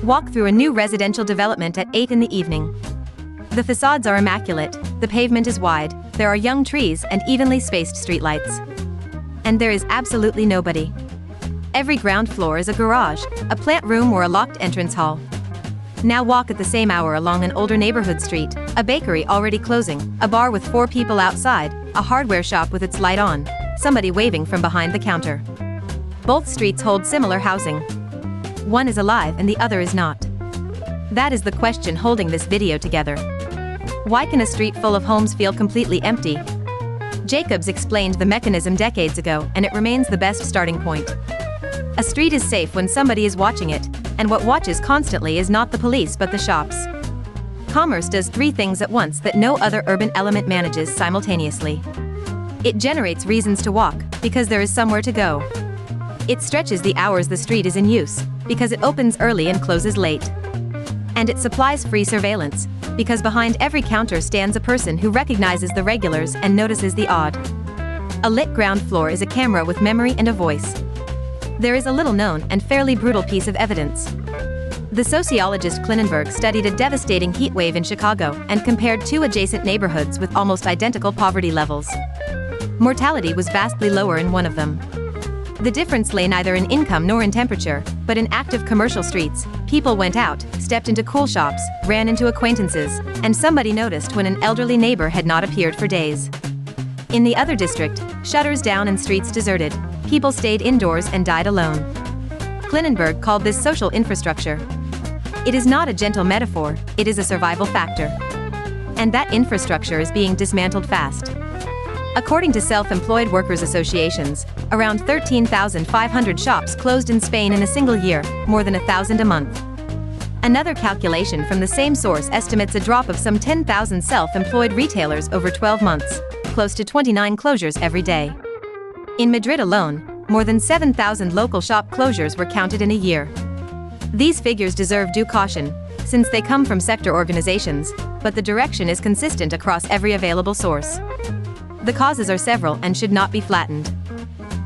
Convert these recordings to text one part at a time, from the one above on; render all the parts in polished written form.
Walk through a new residential development at 8 in the evening. The facades are immaculate, the pavement is wide, there are young trees and evenly spaced streetlights. And there is absolutely nobody. Every ground floor is a garage, a plant room or a locked entrance hall. Now walk at the same hour along an older neighborhood street, a bakery already closing, a bar with 4 people outside, a hardware shop with its light on, somebody waving from behind the counter. Both streets hold similar housing. One is alive and the other is not. That is the question holding this video together. Why can a street full of homes feel completely empty? Jacobs explained the mechanism decades ago, and it remains the best starting point. A street is safe when somebody is watching it, and what watches constantly is not the police but the shops. Commerce does 3 things at once that no other urban element manages simultaneously. It generates reasons to walk, because there is somewhere to go. It stretches the hours the street is in use, because it opens early and closes late. And it supplies free surveillance, because behind every counter stands a person who recognizes the regulars and notices the odd. A lit ground floor is a camera with memory and a voice. There is a little-known and fairly brutal piece of evidence. The sociologist Klinenberg studied a devastating heat wave in Chicago and compared 2 adjacent neighborhoods with almost identical poverty levels. Mortality was vastly lower in one of them. The difference lay neither in income nor in temperature, but in active commercial streets. People went out, stepped into cool shops, ran into acquaintances, and somebody noticed when an elderly neighbor had not appeared for days. In the other district, shutters down and streets deserted, people stayed indoors and died alone. Klinenberg called this social infrastructure. It is not a gentle metaphor, it is a survival factor. And that infrastructure is being dismantled fast. According to self-employed workers associations, around 13,500 shops closed in Spain in a single year, more than 1,000 a month. Another calculation from the same source estimates a drop of some 10,000 self-employed retailers over 12 months, close to 29 closures every day. In Madrid alone, more than 7,000 local shop closures were counted in a year. These figures deserve due caution, since they come from sector organizations, but the direction is consistent across every available source. The causes are several and should not be flattened.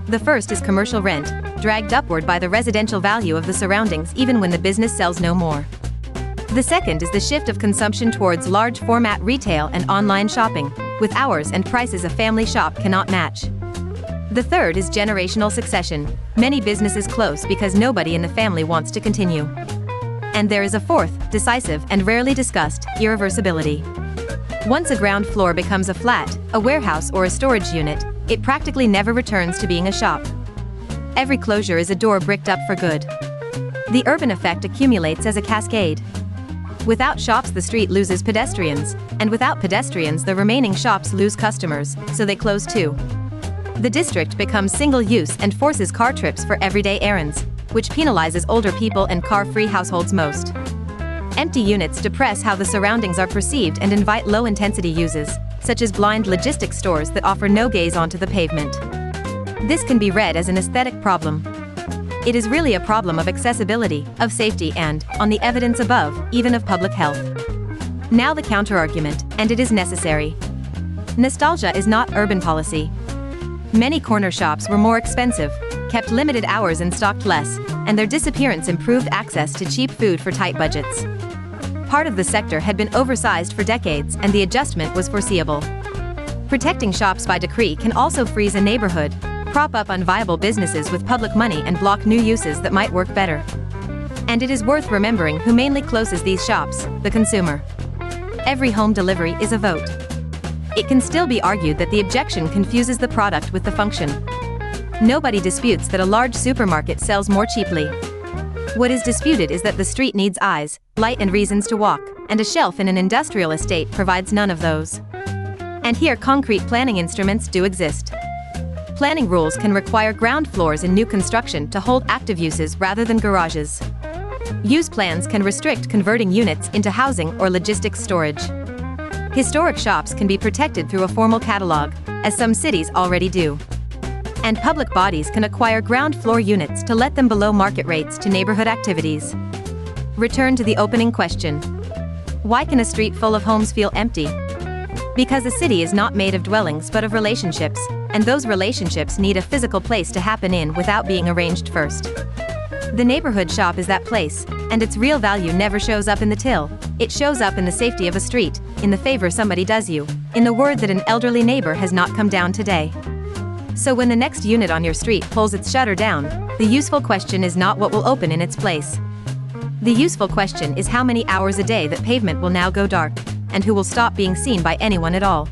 The first is commercial rent, dragged upward by the residential value of the surroundings even when the business sells no more. The second is the shift of consumption towards large-format retail and online shopping, with hours and prices a family shop cannot match. The third is generational succession. Many businesses close because nobody in the family wants to continue. And there is a fourth, decisive and rarely discussed, irreversibility. Once a ground floor becomes a flat, a warehouse or a storage unit, it practically never returns to being a shop. Every closure is a door bricked up for good. The urban effect accumulates as a cascade. Without shops the street loses pedestrians, and without pedestrians the remaining shops lose customers, so they close too. The district becomes single-use and forces car trips for everyday errands, which penalizes older people and car-free households most. Empty units depress how the surroundings are perceived and invite low-intensity uses, such as blind logistics stores that offer no gaze onto the pavement. This can be read as an aesthetic problem. It is really a problem of accessibility, of safety and, on the evidence above, even of public health. Now the counter-argument, and it is necessary. Nostalgia is not urban policy. Many corner shops were more expensive, kept limited hours and stocked less, and their disappearance improved access to cheap food for tight budgets. Part of the sector had been oversized for decades and the adjustment was foreseeable. Protecting shops by decree can also freeze a neighborhood, prop up unviable businesses with public money and block new uses that might work better. And it is worth remembering who mainly closes these shops, the consumer. Every home delivery is a vote. It can still be argued that the objection confuses the product with the function. Nobody disputes that a large supermarket sells more cheaply. What is disputed is that the street needs eyes, light and reasons to walk, and a shelf in an industrial estate provides none of those. And here concrete planning instruments do exist. Planning rules can require ground floors in new construction to hold active uses rather than garages. Use plans can restrict converting units into housing or logistics storage. Historic shops can be protected through a formal catalog, as some cities already do. And public bodies can acquire ground floor units to let them below market rates to neighborhood activities. Return to the opening question. Why can a street full of homes feel empty? Because a city is not made of dwellings but of relationships, and those relationships need a physical place to happen in without being arranged first. The neighborhood shop is that place, And its real value never shows up in the till. It shows up in the safety of a street, in the favor somebody does you, in the word that an elderly neighbor has not come down today. So when the next unit on your street pulls its shutter down, the useful question is not what will open in its place. The useful question is how many hours a day that pavement will now go dark, and who will stop being seen by anyone at all.